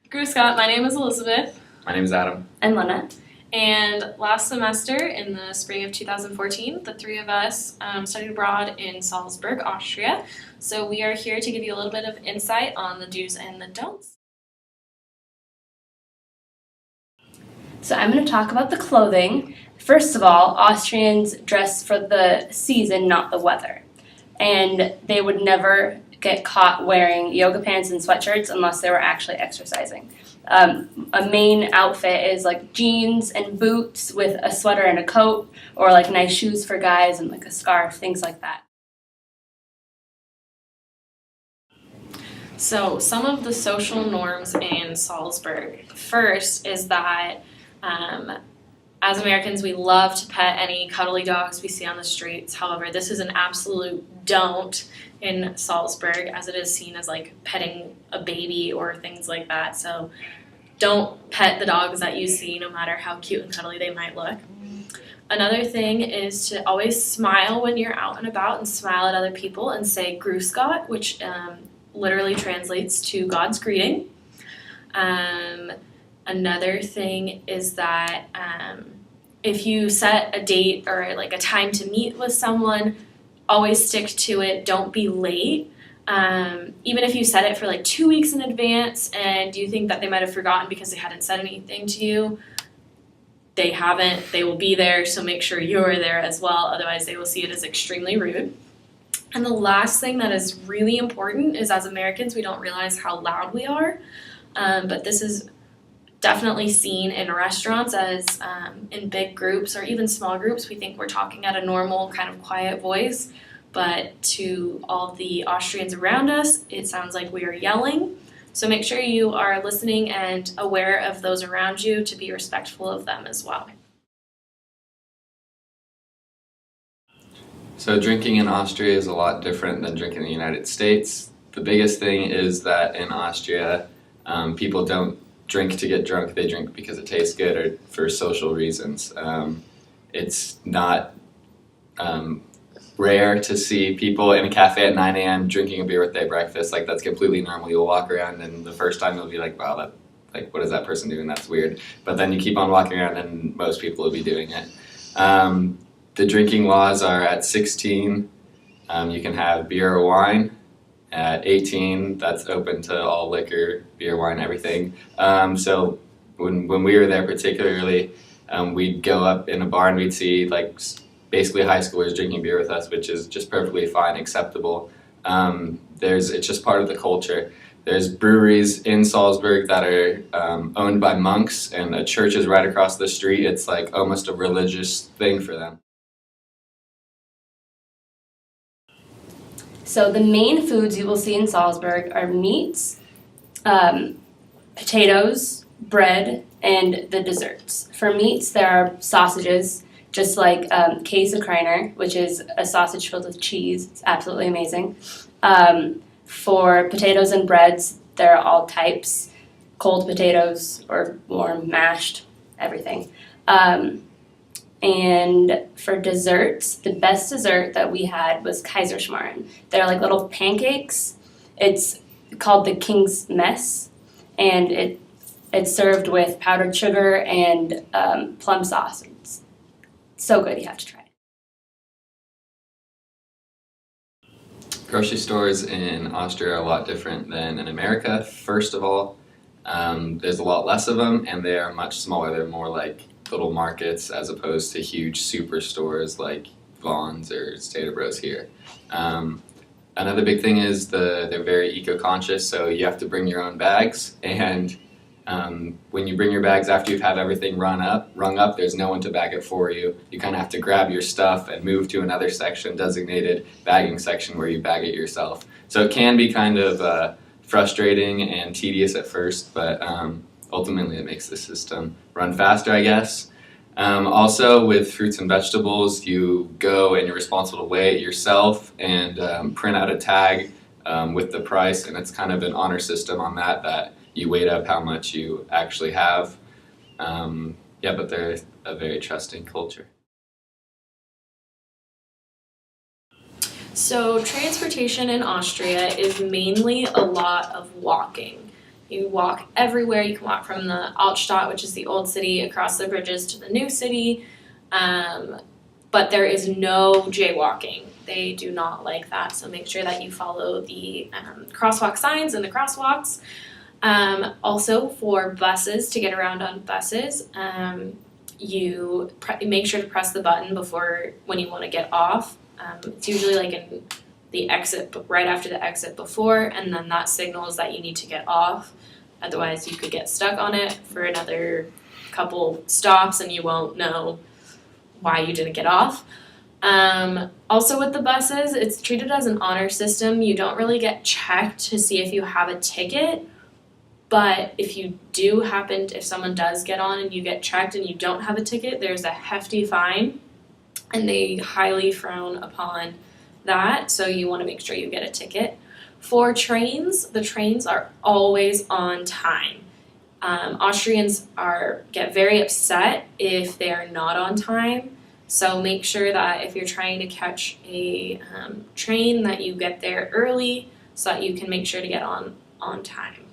Grüß Gott, my name is Elizabeth. My name is Adam. And Lena. And last semester, in the spring of 2014, the three of us studied abroad in Salzburg, Austria. So we are here to give you a little bit of insight on the do's and the don'ts. So I'm going to talk about the clothing. First of all, Austrians dress for the season, not the weather. And they would never get caught wearing yoga pants and sweatshirts unless they were actually exercising. A main outfit is like jeans and boots with a sweater and a coat, or like nice shoes for guys and like a scarf, things like that. So some of the social norms in Salzburg. First is that as Americans, we love to pet any cuddly dogs we see on the streets. However, this is an absolute don't in Salzburg, as it is seen as like petting a baby or things like that. So don't pet the dogs that you see, no matter how cute and cuddly they might look. Another thing is to always smile when you're out and about and smile at other people and say Grüß Gott, which literally translates to God's greeting. Another thing is that if you set a date or like a time to meet with someone, always stick to it. Don't be late. Even if you set it for like 2 weeks in advance and you think that they might have forgotten because they hadn't said anything to you, they haven't. They will be there, so make sure you're there as well. Otherwise, they will see it as extremely rude. And the last thing that is really important is, as Americans, we don't realize how loud we are. But this is definitely seen in restaurants as in big groups or even small groups. We think we're talking at a normal kind of quiet voice, but to all the Austrians around us, it sounds like we are yelling. So make sure you are listening and aware of those around you to be respectful of them as well. So drinking in Austria is a lot different than drinking in the United States. The biggest thing is that in Austria, people don't drink to get drunk. They drink because it tastes good or for social reasons. It's not rare to see people in a cafe at 9 a.m. drinking a beer with their breakfast. Like, that's completely normal. You'll walk around and the first time you'll be like, wow, what is that person doing? That's weird. But then you keep on walking around and most people will be doing it. The drinking laws are at 16, you can have beer or wine. At 18, that's open to all liquor, beer, wine, everything. So when we were there particularly, we'd go up in a bar and we'd see like basically high schoolers drinking beer with us, which is just perfectly fine, acceptable. It's just part of the culture. There's breweries in Salzburg that are owned by monks, and a church is right across the street. It's like almost a religious thing for them. So the main foods you will see in Salzburg are meats, potatoes, bread, and the desserts. For meats, there are sausages, just like Käsekreiner, which is a sausage filled with cheese. It's absolutely amazing. For potatoes and breads, there are all types, cold potatoes or warm, mashed, everything. And for desserts, the best dessert that we had was Kaiserschmarrn. They're like little pancakes. It's called the King's Mess, and it's served with powdered sugar and plum sauce. It's so good, you have to try it. Grocery stores in Austria are a lot different than in America. First of all, there's a lot less of them, and they are much smaller. They're more like little markets as opposed to huge superstores like Vaughn's or Stater Bros here. Another big thing is they're very eco-conscious, so you have to bring your own bags, and when you bring your bags after you've had everything rung up, there's no one to bag it for you. You kind of have to grab your stuff and move to another section, designated bagging section, where you bag it yourself. So it can be kind of frustrating and tedious at first, but ultimately it makes the system run faster, I guess. Also, with fruits and vegetables, you go and you're responsible to weigh it yourself and print out a tag with the price, and it's kind of an honor system on that you weighed up how much you actually have. But they're a very trusting culture. So transportation in Austria is mainly a lot of walking. You walk everywhere. You can walk from the Altstadt, which is the old city, across the bridges to the new city. But there is no jaywalking. They do not like that, so make sure that you follow the crosswalk signs and the crosswalks. Also, for buses, to get around on buses, you make sure to press the button before when you want to get off. It's usually like in the exit, right after the exit before, and then that signals that you need to get off. Otherwise, you could get stuck on it for another couple stops and you won't know why you didn't get off. Also with the buses, it's treated as an honor system. You don't really get checked to see if you have a ticket, but if someone does get on and you get checked and you don't have a ticket, there's a hefty fine, and they highly frown upon that, so you want to make sure you get a ticket. For trains, the trains are always on time. Austrians get very upset if they are not on time, so make sure that if you're trying to catch a train that you get there early so that you can make sure to get on time.